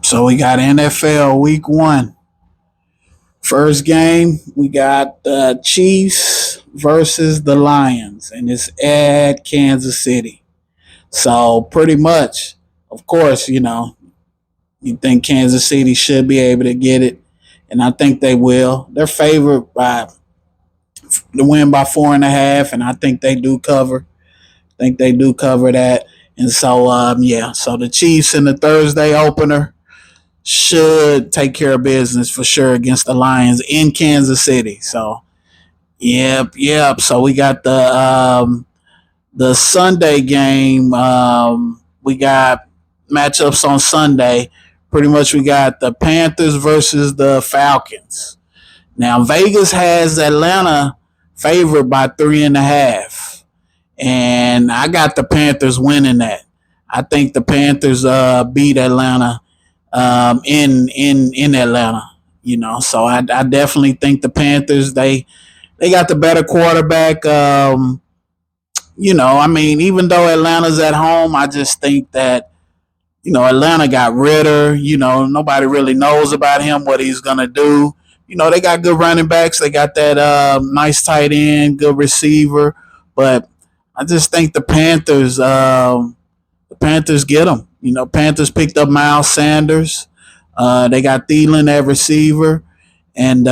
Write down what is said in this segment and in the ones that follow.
So we got NFL Week 1. First game, we got the Chiefs versus the Lions, and it's at Kansas City. So pretty much, of course, you think Kansas City should be able to get it, and I think they will. They're favored by to win by 4.5, and I think they do cover. I think they do cover that. And so, yeah, so the Chiefs in the Thursday opener should take care of business for sure against the Lions in Kansas City. So, yep. So we got the Sunday game. We got matchups on Sunday. Pretty much, we got the Panthers versus the Falcons. Now, Vegas has Atlanta favored by 3.5, and I got the Panthers winning that. I think the Panthers beat Atlanta in Atlanta. So I definitely think the Panthers they got the better quarterback. Even though Atlanta's at home, I just think that Atlanta got Ritter. Nobody really knows about him, what he's gonna do. They got good running backs. They got that nice tight end, good receiver. But I just think the Panthers get them. Panthers picked up Miles Sanders. They got Thielen at receiver. And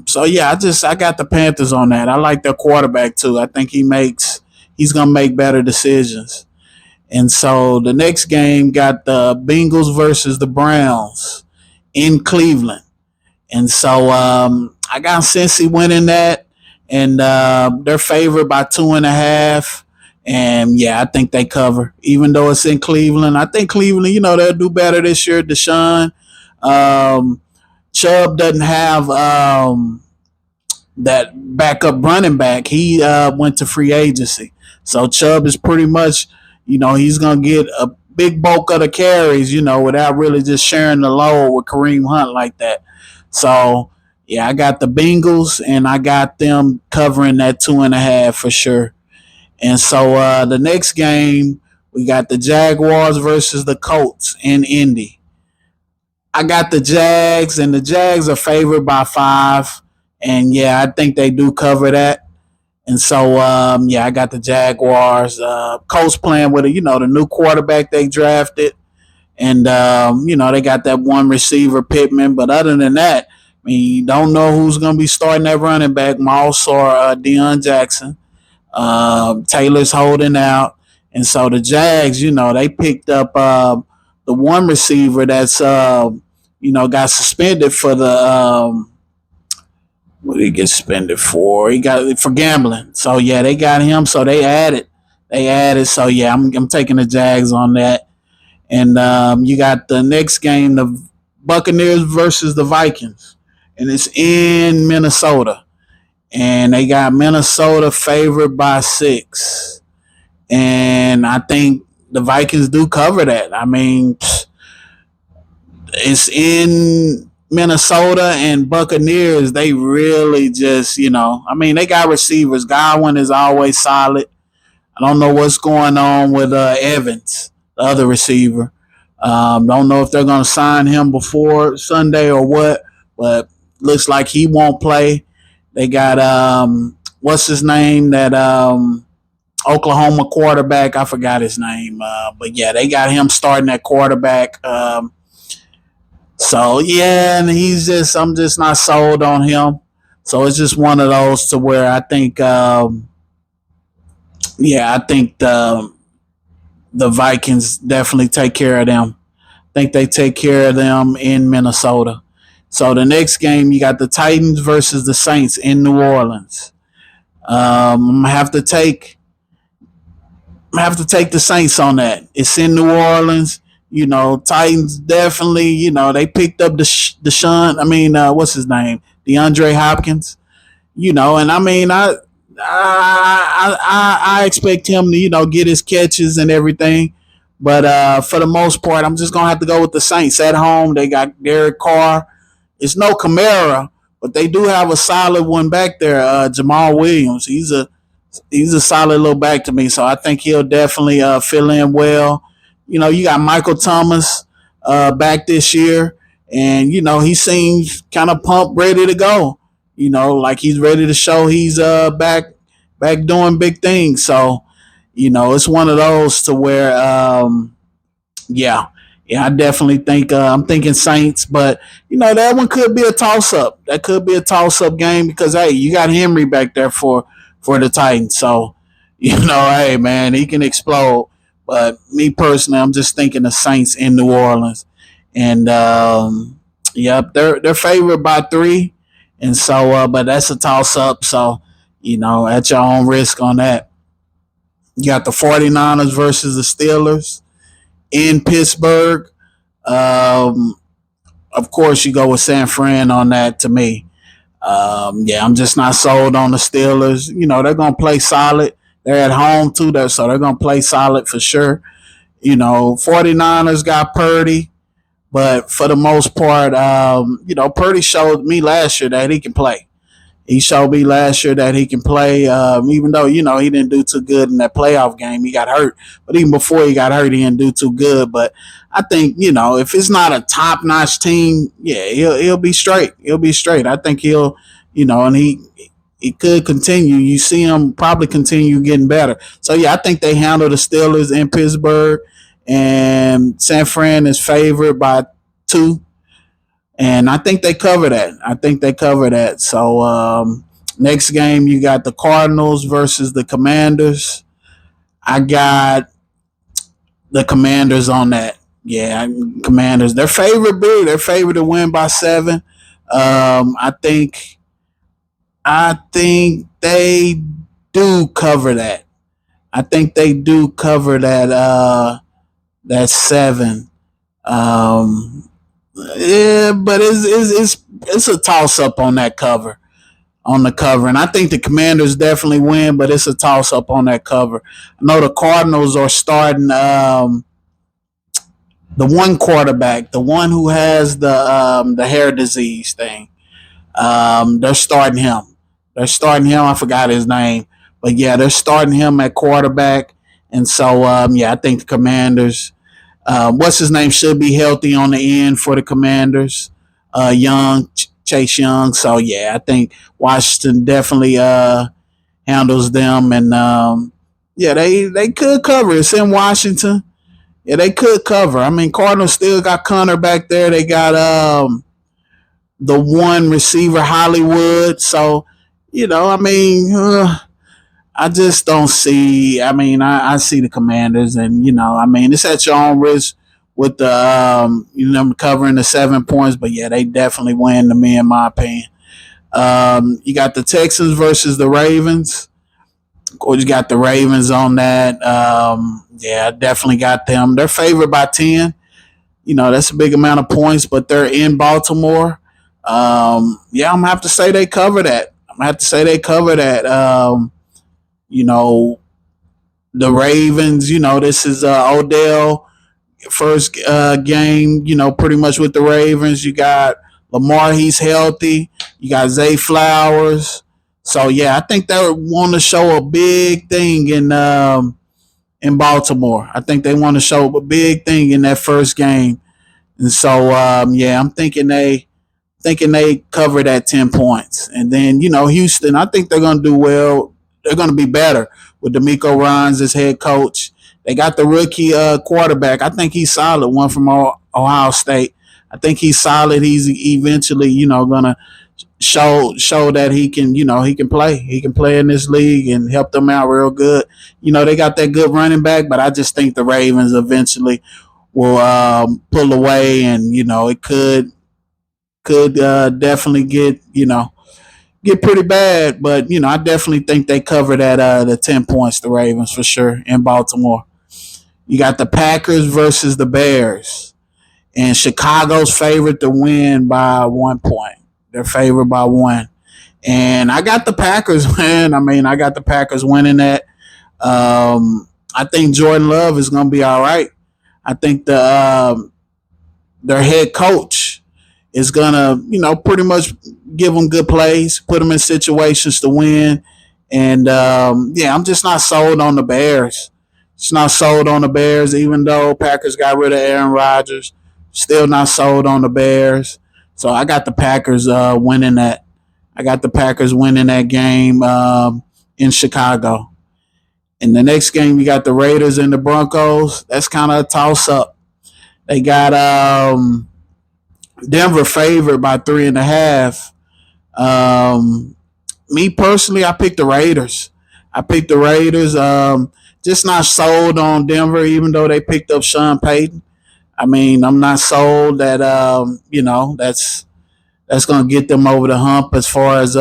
so yeah, I got the Panthers on that. I like their quarterback too. I think he's gonna make better decisions. And so the next game got the Bengals versus the Browns in Cleveland. And so I got Cincy winning that, and they're favored by 2.5. And yeah, I think they cover, even though it's in Cleveland. I think Cleveland, they'll do better this year. Deshaun, Chubb doesn't have that backup running back. He went to free agency, so Chubb is pretty much, he's gonna get a big bulk of the carries, without really just sharing the load with Kareem Hunt like that. So yeah, I got the Bengals, and I got them covering that 2.5 for sure. And so the next game, we got the Jaguars versus the Colts in Indy. I got the Jags, and the Jags are favored by 5. And yeah, I think they do cover that. And so, yeah, I got the Jaguars. Colts playing with the new quarterback they drafted. And, they got that one receiver, Pittman. But other than that, you don't know who's going to be starting that running back, Moss or Deion Jackson. Taylor's holding out. And so the Jags, they picked up the one receiver that's, got suspended for the, what did he get suspended for? He got for gambling. So yeah, they got him. So they added. So yeah, I'm taking the Jags on that. And you got the next game, the Buccaneers versus the Vikings, and it's in Minnesota. And they got Minnesota favored by 6. And I think the Vikings do cover that. I mean, it's in Minnesota, and Buccaneers, they really just, they got receivers. Godwin is always solid. I don't know what's going on with Evans, the other receiver. Don't know if they're going to sign him before Sunday or what, but looks like he won't play. They got, what's his name, that Oklahoma quarterback. I forgot his name. But yeah, they got him starting at quarterback. So yeah, and I'm just not sold on him. So it's just one of those to where I think, I think the Vikings definitely take care of them. I think they take care of them in Minnesota. So the next game, you got the Titans versus the Saints in New Orleans. I'm gonna have to take the Saints on that. It's in New Orleans. Titans definitely. They picked up Deshaun. What's his name? DeAndre Hopkins. And I expect him to get his catches and everything. But for the most part, I'm just gonna have to go with the Saints at home. They got Derek Carr. It's no Kamara, but they do have a solid one back there, Jamal Williams. He's a solid little back to me, so I think he'll definitely fill in well. You got Michael Thomas. back this year, and he seems kind of pumped, ready to go. Like he's ready to show he's back doing big things. So it's one of those to where yeah. Yeah, I definitely think I'm thinking Saints, but that one could be a toss up. That could be a toss up game because hey, you got Henry back there for the Titans, so hey man, he can explode. But me personally, I'm just thinking the Saints in New Orleans, and yep, they're favored by 3, and so but that's a toss up. So at your own risk on that. You got the 49ers versus the Steelers in Pittsburgh. Um, of course, you go with San Fran on that to me. Yeah, I'm just not sold on the Steelers. They're going to play solid. They're at home too, so they're going to play solid for sure. 49ers got Purdy, but for the most part, Purdy showed me last year that he can play. He showed me last year that he can play, even though, he didn't do too good in that playoff game. He got hurt. But even before he got hurt, he didn't do too good. But I think, if it's not a top-notch team, yeah, he'll be straight. He'll be straight. I think he'll, and he could continue. You see him probably continue getting better. So, yeah, I think they handle the Steelers in Pittsburgh. And San Fran is favored by 2. And I think they cover that. So next game, you got the Cardinals versus the Commanders. I got the Commanders on that. Yeah, Commanders. They're favored big. They're favored to win by 7. I think they do cover that. I think they do cover that 7. Yeah, but it's a toss up on that cover. On the cover. And I think the Commanders definitely win, but it's a toss up on that cover. I know the Cardinals are starting the one quarterback, the one who has the hair disease thing. They're starting him. I forgot his name. But yeah, they're starting him at quarterback. And so yeah, I think the Commanders what's his name should be healthy on the end for the Commanders. Chase Young. So yeah, I think Washington definitely handles them, and yeah, they could cover. It's in Washington. Yeah, they could cover. I mean, Cardinals still got Connor back there. They got the one receiver Hollywood. So I mean. I just don't see. I mean, I see the Commanders, and I mean, it's at your own risk with the them covering the 7 points. But yeah, they definitely win to me, in my opinion. You got the Texans versus the Ravens. Of course, you got the Ravens on that. Yeah, definitely got them. They're favored by 10. That's a big amount of points, but they're in Baltimore. Yeah, I'm gonna have to say they cover that. You know, the Ravens, this is Odell first game, pretty much with the Ravens. You got Lamar, he's healthy. You got Zay Flowers. So, yeah, I think they want to show a big thing in Baltimore. I think they want to show a big thing in that first game. And so, yeah, I'm thinking they cover that 10 points. And then, Houston, I think they're going to do well. They're going to be better with DeMeco Ryans as head coach. They got the rookie quarterback. I think he's solid, one from Ohio State. I think he's solid. He's eventually, going to show that he can, he can play. He can play in this league and help them out real good. They got that good running back, but I just think the Ravens eventually will pull away, and, it could definitely get pretty bad, but I definitely think they cover that the 10 points, the Ravens, for sure, in Baltimore. You got the Packers versus the Bears, and Chicago's favored to win by 1 point. They're favored by 1, and I got the Packers, man. I mean, I got the Packers winning that. I think Jordan Love is going to be all right. I think their head coach is gonna, pretty much give them good plays, put them in situations to win. And yeah, I'm just not sold on the Bears. It's not sold on the Bears, even though Packers got rid of Aaron Rodgers. Still not sold on the Bears. So I got the Packers winning that. I got the Packers winning that game in Chicago. In the next game, you got the Raiders and the Broncos. That's kind of a toss up. They got Denver favored by 3.5. Me personally, I picked the Raiders. I picked the Raiders. Just not sold on Denver, even though they picked up Sean Payton. I mean, I'm not sold that that's going to get them over the hump as far as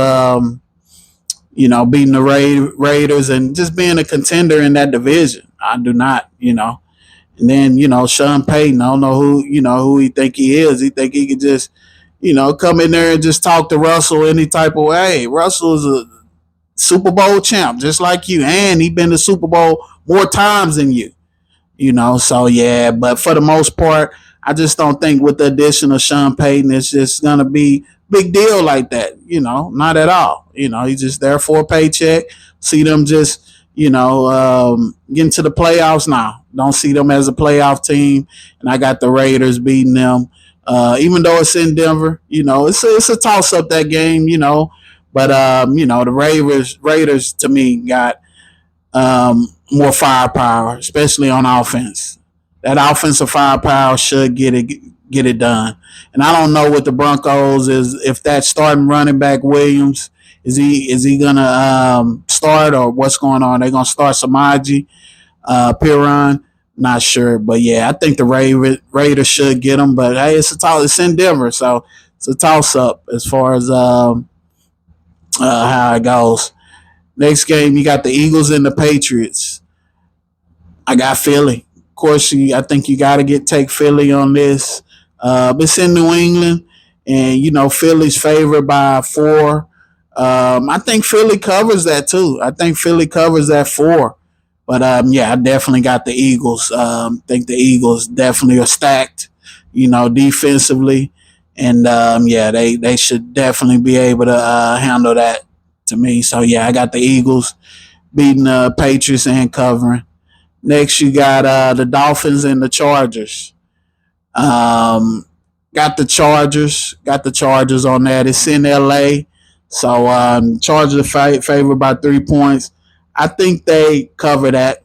beating the Raiders and just being a contender in that division. I do not. And then Sean Payton, I don't know who he think he is. He think he could just come in there and just talk to Russell any type of way. Russell is a Super Bowl champ, just like you, and he been to Super Bowl more times than you. So yeah, but for the most part, I just don't think with the addition of Sean Payton, it's just gonna be big deal like that. Not at all. He's just there for a paycheck. See them just getting to the playoffs now. Don't see them as a playoff team, and I got the Raiders beating them. Even though it's in Denver, it's a toss up that game. But the Raiders to me got more firepower, especially on offense. That offensive firepower should get it done. And I don't know what the Broncos is, if that starting running back Williams is he gonna start, or what's going on? They're gonna start Samaji Piran. Not sure, but yeah, I think the Raiders should get them. But hey, it's in Denver, so it's a toss up as far as how it goes. Next game, you got the Eagles and the Patriots. I got Philly. Of course, I think you got to take Philly on this. It's in New England, and Philly's favored by 4. I think Philly covers that too. I think Philly covers that 4. But yeah, I definitely got the Eagles. Think the Eagles definitely are stacked, defensively, and yeah, they should definitely be able to handle that to me. So yeah, I got the Eagles beating the Patriots and covering. Next, you got the Dolphins and the Chargers. Got the Chargers. Got the Chargers on that. It's in LA. So Chargers are favored by 3 points. I think they cover that.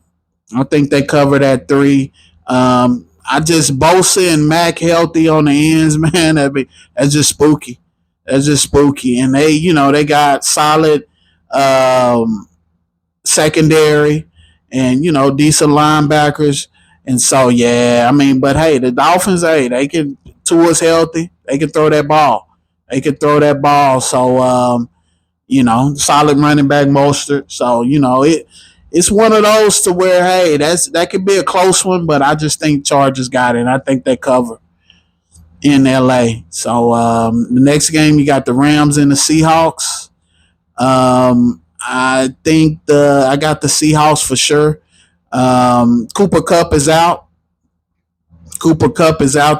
I think they cover that 3. I just Bosa and Mac healthy on the ends, man. That's just spooky. That's just spooky. And they got solid secondary and decent linebackers. And so yeah, I mean, but hey, the Dolphins, hey, they can. Tua's healthy. They can throw that ball. So solid running back Mostert. So it's one of those to where hey, that could be a close one, but I just think Chargers got it. I think they cover in LA. So the next game, you got the Rams and the Seahawks. I think I got the Seahawks for sure. Cooper Kupp is out.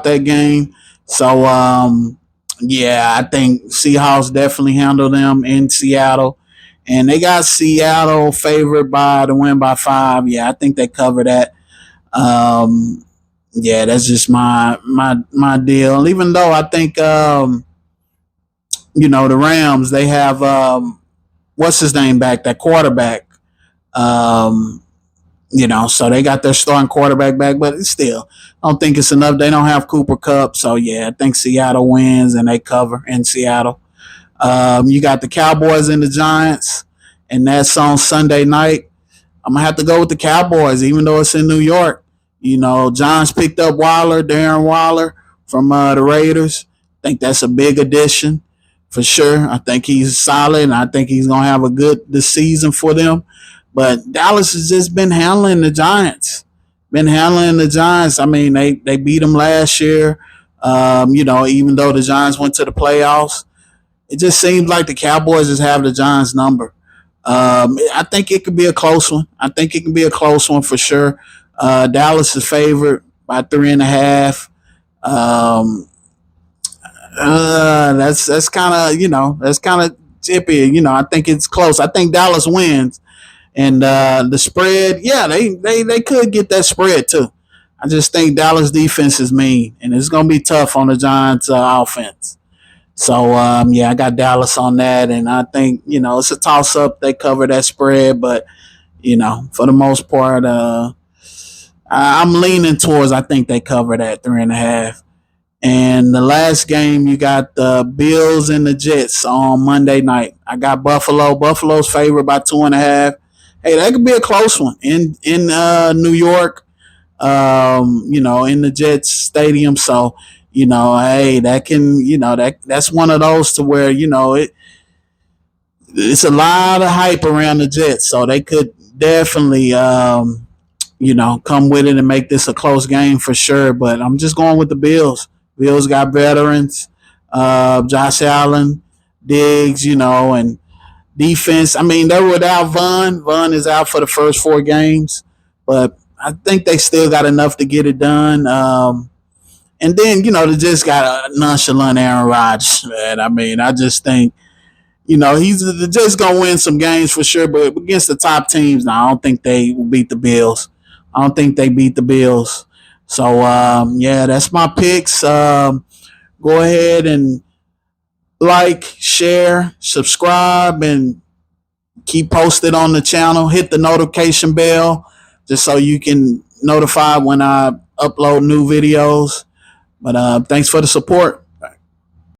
That game. So yeah, I think Seahawks definitely handle them in Seattle. And they got Seattle favored to win by 5. Yeah, I think they cover that. Yeah, that's just my deal. Even though I think the Rams, they have what's his name back, that quarterback. So they got their starting quarterback back, but still, I don't think it's enough. They don't have Cooper Kupp, so yeah, I think Seattle wins and they cover in Seattle. You got the Cowboys and the Giants, and that's on Sunday night. I'm gonna have to go with the Cowboys, even though it's in New York. Giants picked up Darren Waller from the Raiders. I think that's a big addition for sure. I think he's solid, and I think he's gonna have a good this season for them. But Dallas has just been handling the Giants. I mean, they beat them last year. Even though the Giants went to the playoffs, it just seems like the Cowboys just have the Giants number. I think it could be a close one. For sure. Dallas is favored by 3.5. That's kind of tippy. I think it's close. I think Dallas wins. And the spread, yeah, they could get that spread too. I just think Dallas defense is mean, and it's going to be tough on the Giants offense. So yeah, I got Dallas on that, and I think it's a toss up. They cover that spread, but for the most part, I'm leaning towards I think they cover that 3.5. And the last game, you got the Bills and the Jets on Monday night. I got Buffalo. Buffalo's favored by 2.5. Hey, that could be a close one in New York. In the Jets stadium. So, hey, that can, that's one of those to where, it's a lot of hype around the Jets. So they could definitely, come with it and make this a close game for sure. But I'm just going with the Bills. Bills got veterans, Josh Allen, Diggs, and defense. I mean, they're without Vaughn. Vaughn is out for the first 4 games, but I think they still got enough to get it done. And then, they just got a nonchalant Aaron Rodgers, man. I mean, I just think, he's just going to win some games for sure, but against the top teams, now, I don't think they will beat the Bills. I don't think they beat the Bills. So, yeah, that's my picks. Go ahead and like, share, subscribe, and keep posted on the channel. Hit the notification bell just so you can notify when I upload new videos. But thanks for the support.